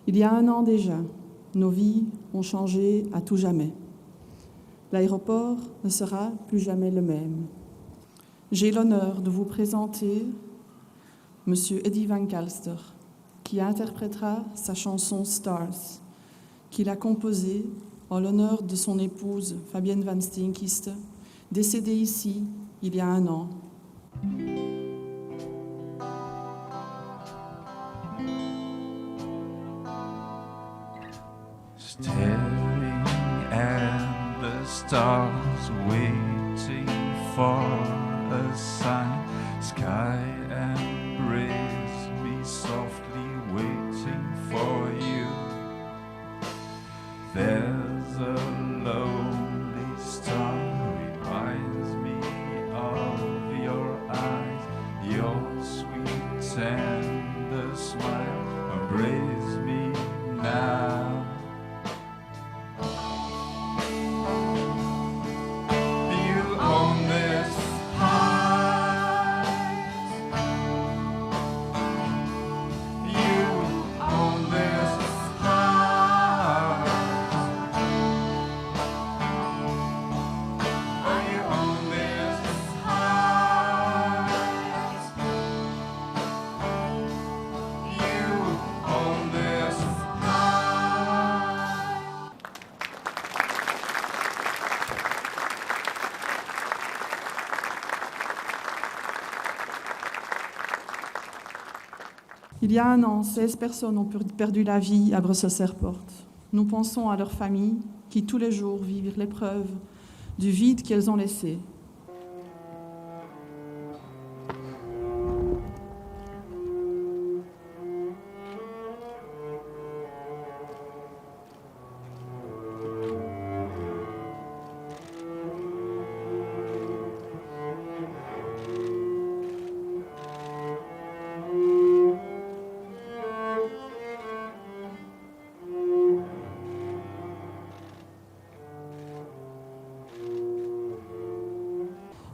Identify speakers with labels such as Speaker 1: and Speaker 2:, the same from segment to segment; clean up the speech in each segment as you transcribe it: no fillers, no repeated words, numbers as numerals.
Speaker 1: Il y a 1 an déjà, nos vies ont changé à tout jamais. L'aéroport ne sera plus jamais le même. J'ai l'honneur de vous présenter M. Eddie Van Kalster, qui interprétera sa chanson Stars, qu'il a composée en l'honneur de son épouse Fabienne Van Steenkiste, décédée ici il y a 1 an.
Speaker 2: Staring at the stars, waiting for a sign. Sky embrace me softly, waiting for you. There's a lonely star, reminds me of your eyes, your sweet tender smile, embrace me now.
Speaker 1: Il y a 1 an, 16 personnes ont perdu la vie à Brussels Airport. Nous pensons à leurs familles qui, tous les jours, vivent l'épreuve du vide qu'elles ont laissé.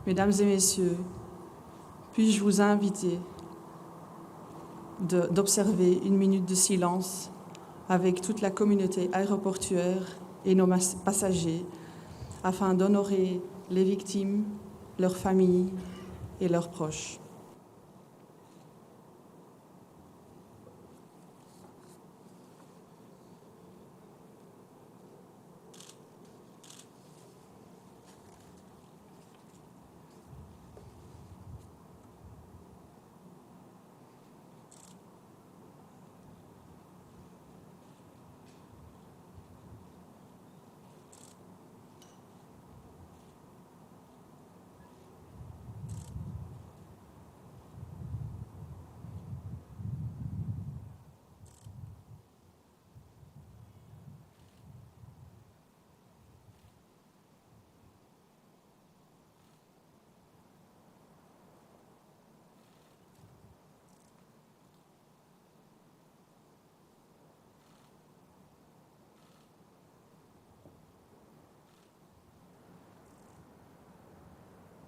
Speaker 1: Mesdames et messieurs, puis-je vous inviter d'observer 1 minute de silence avec toute la communauté aéroportuaire et nos passagers afin d'honorer les victimes, leurs familles et leurs proches.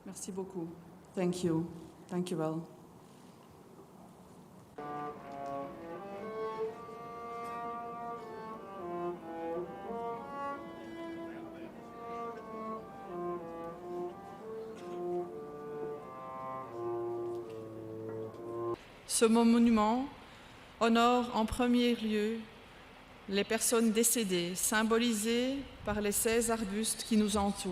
Speaker 1: Merci beaucoup. Thank you. Thank you all. Ce monument honore en premier lieu les personnes décédées, symbolisées par les 16 arbustes qui nous entourent.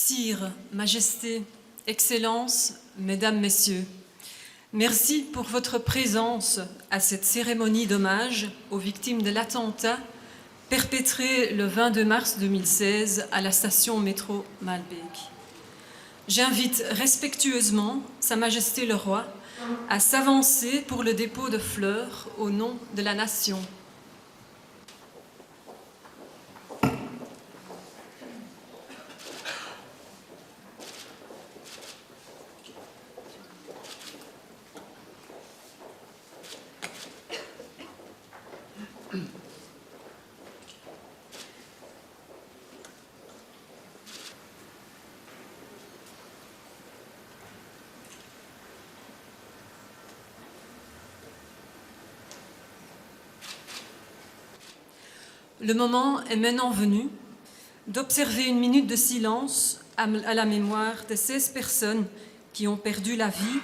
Speaker 3: Sire, Majesté, Excellences, Mesdames, Messieurs, merci pour votre présence à cette cérémonie d'hommage aux victimes de l'attentat perpétré le 22 mars 2016 à la station métro Malbec. J'invite respectueusement Sa Majesté le Roi à s'avancer pour le dépôt de fleurs au nom de la nation. Le moment est maintenant venu d'observer une minute de silence à la mémoire des 16 personnes qui ont perdu la vie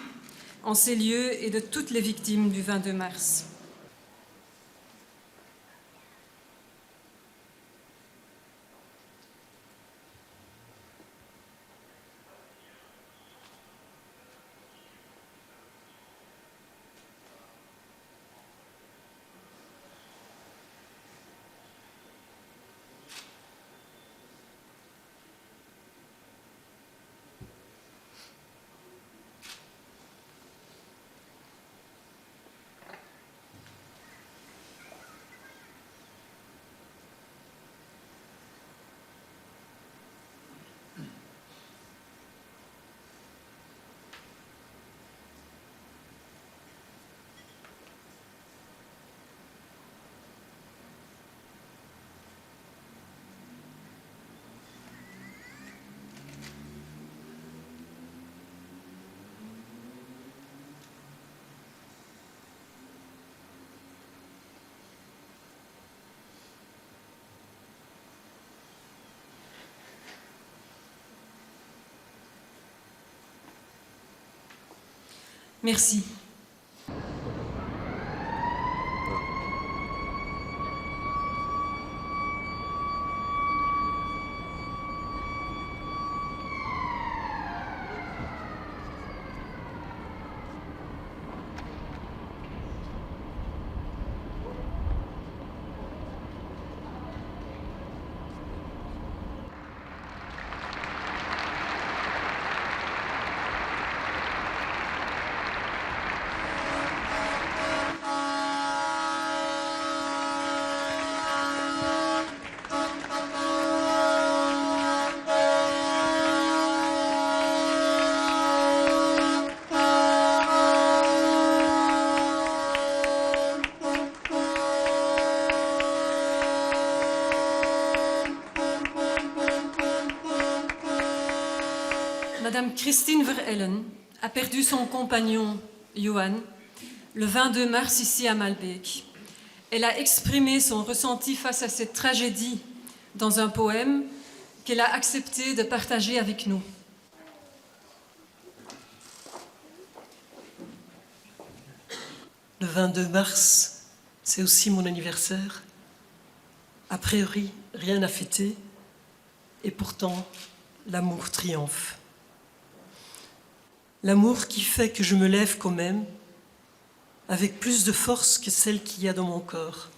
Speaker 3: en ces lieux et de toutes les victimes du 22 mars. Merci. Madame Christine Verhellen a perdu son compagnon, Johan, le 22 mars ici à Malbec. Elle a exprimé son ressenti face à cette tragédie dans un poème qu'elle a accepté de partager avec nous.
Speaker 4: Le 22 mars, c'est aussi mon anniversaire. A priori, rien à fêter, et pourtant, l'amour triomphe. L'amour qui fait que je me lève quand même, avec plus de force que celle qu'il y a dans mon corps.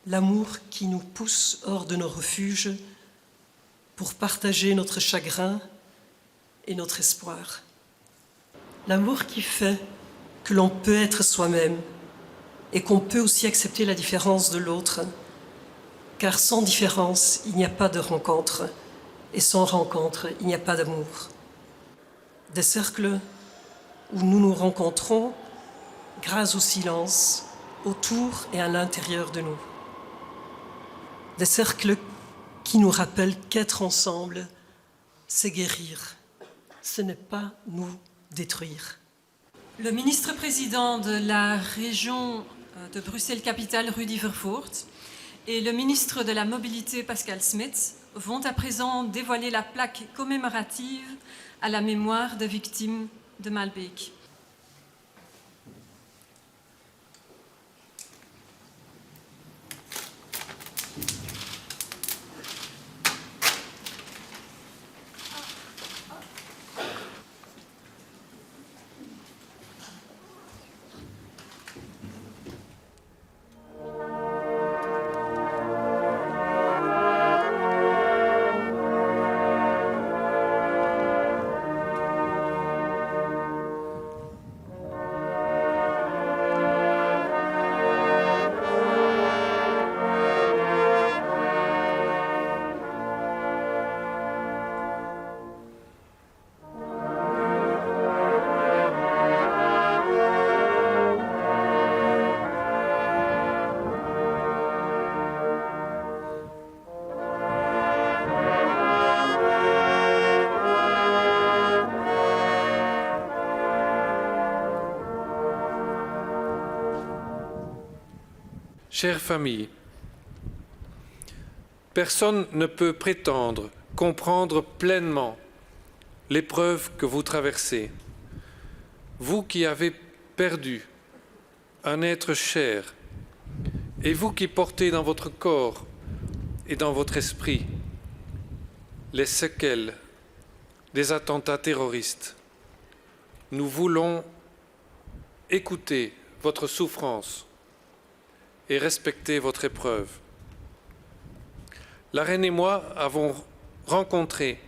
Speaker 4: L'amour qui nous pousse hors de nos refuges pour partager notre chagrin et notre espoir. L'amour qui fait que l'on peut être soi-même et qu'on peut aussi accepter la différence de l'autre, car sans différence, il n'y a pas de rencontre, et sans rencontre, il n'y a pas d'amour. Des cercles où nous nous rencontrons grâce au silence, autour et à l'intérieur de nous. Des cercles qui nous rappellent qu'être ensemble, c'est guérir. Ce n'est pas nous détruire.
Speaker 3: Le ministre-président de la région de Bruxelles-Capitale, Rudy Vervoort, et le ministre de la Mobilité, Pascal Smits, vont à présent dévoiler la plaque commémorative à la mémoire des victimes de Malbec.
Speaker 5: Chère famille, personne ne peut prétendre comprendre pleinement l'épreuve que vous traversez. Vous qui avez perdu un être cher, et vous qui portez dans votre corps et dans votre esprit les séquelles des attentats terroristes, nous voulons écouter votre souffrance et respecter votre épreuve. La reine et moi avons rencontré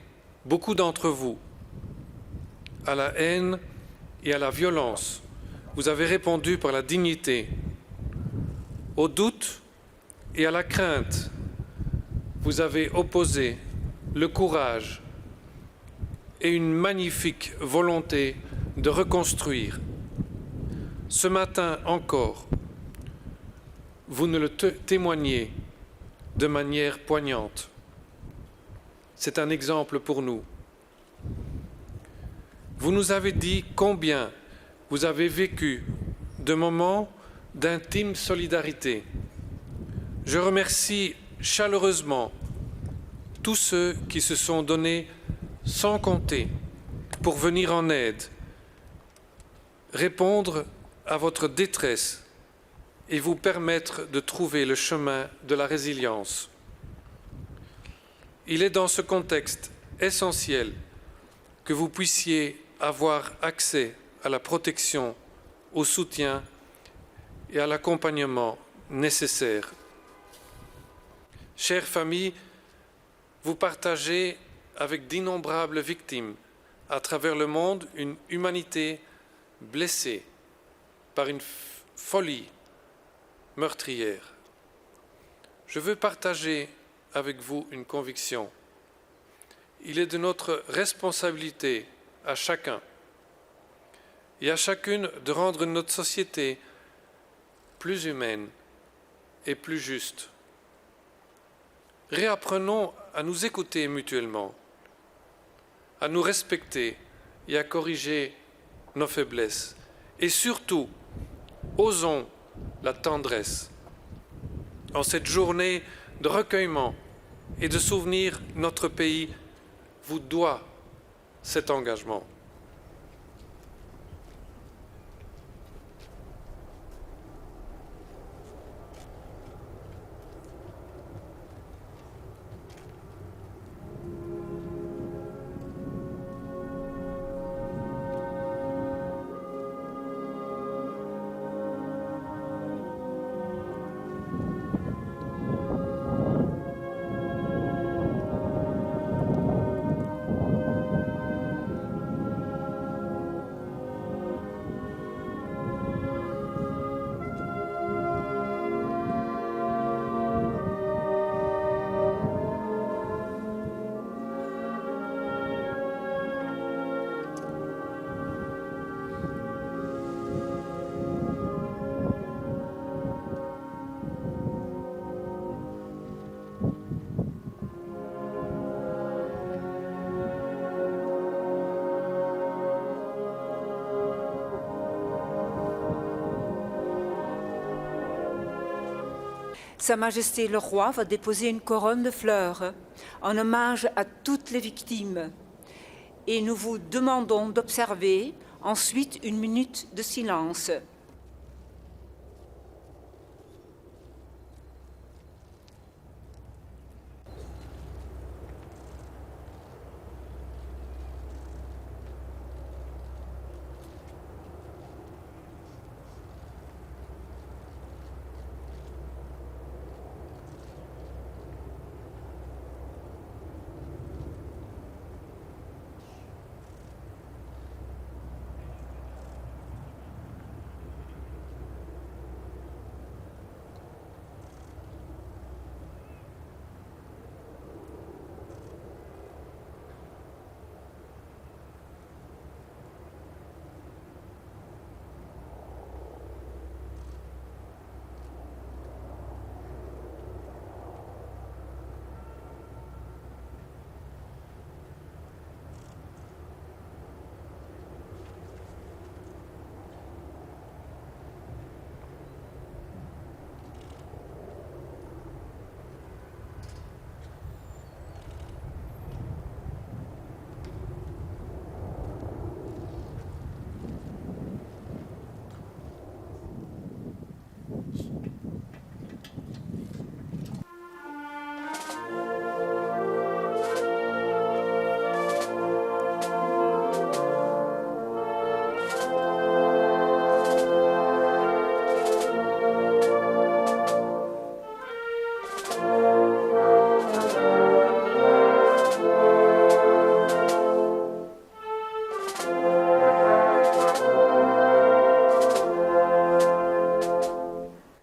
Speaker 5: beaucoup d'entre vous à la haine et à la violence. Vous avez répondu par la dignité. Au doute et à la crainte, vous avez opposé le courage et une magnifique volonté de reconstruire. Ce matin encore, vous nous le témoignez de manière poignante. C'est un exemple pour nous. Vous nous avez dit combien vous avez vécu de moments d'intime solidarité. Je remercie chaleureusement tous ceux qui se sont donnés sans compter pour venir en aide, répondre à votre détresse et vous permettre de trouver le chemin de la résilience. Il est dans ce contexte essentiel que vous puissiez avoir accès à la protection, au soutien et à l'accompagnement nécessaires. Chère famille, vous partagez avec d'innombrables victimes à travers le monde une humanité blessée par une folie meurtrière. Je veux partager avec vous une conviction. Il est de notre responsabilité à chacun et à chacune de rendre notre société plus humaine et plus juste. Réapprenons à nous écouter mutuellement, à nous respecter et à corriger nos faiblesses. Et surtout, osons la tendresse. En cette journée de recueillement et de souvenir, notre pays vous doit cet engagement.
Speaker 6: Sa Majesté le Roi va déposer une couronne de fleurs en hommage à toutes les victimes. Et nous vous demandons d'observer ensuite une minute de silence.